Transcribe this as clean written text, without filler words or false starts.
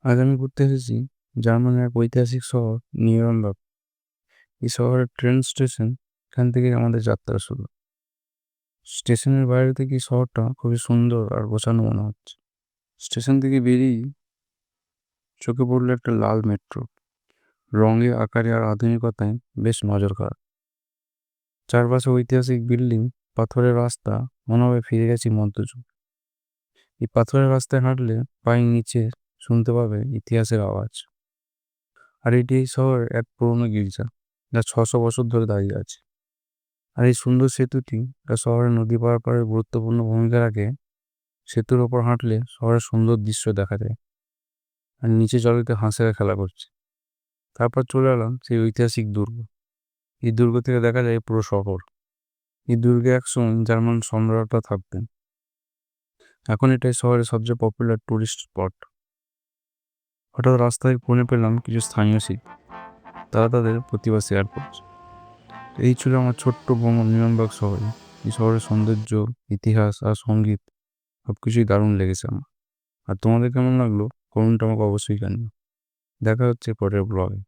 আজ আমি ঘুরতে এসেছি জার্মানির এক ঐতিহাসিক শহর নিউরেমবার্গ। এই শহরের ট্রেন স্টেশন, এখান থেকে আমাদের যাত্রা শুরু। স্টেশনের বাইরে থেকে এই শহরটা খুবই সুন্দর আর গোছানো মনে হচ্ছে। স্টেশন থেকে বেরিয়ে চোখে পড়লো একটা লাল মেট্রো, রঙে আকারে আর আধুনিকতায় বেশ নজর কাড়া। চারপাশে ঐতিহাসিক বিল্ডিং, পাথরের রাস্তা, মনে হবে ফিরে গেছি মধ্যযুগ। এই পাথরের রাস্তায় হাঁটলে পায়ের নিচে শুনতে পাবে ইতিহাসের আওয়াজ। আর এটি এই শহরের এক পুরনো গির্জা, যা 600 বছর ধরে দাঁড়িয়ে আছে। আর এই সুন্দর সেতুটি, যা শহরের নদী পারাপারে গুরুত্বপূর্ণ ভূমিকা রাখে। সেতুর ওপর হাঁটলে শহরের সুন্দর দৃশ্য দেখা যায়, আর নিচে জলেতে হাঁসেরা খেলা করছে। তারপর চলে এলাম সেই ঐতিহাসিক দুর্গ। এই দুর্গ থেকে দেখা যায় পুরো শহর। এই দুর্গে একসময় জার্মান সম্রাটরা থাকতেন। এখন এটাই শহরের সবচেয়ে পপুলার টুরিস্ট স্পট। হঠাৎ রাস্তায় ফোনে পেলাম কিছু স্থানীয় শিল্পী, তারা তাদের প্রতিভা শেয়ার করছে। এই ছিল আমার ছোট্ট ভ্রমণ নিউরেমবার্গ শহরে। এই শহরের সৌন্দর্য, ইতিহাস আর সঙ্গীত সবকিছুই দারুণ লেগেছে আমার। আর তোমাদের কেমন লাগলো কমেন্ট আমাকে অবশ্যই জানিও। দেখা হচ্ছে পরের ব্লগে।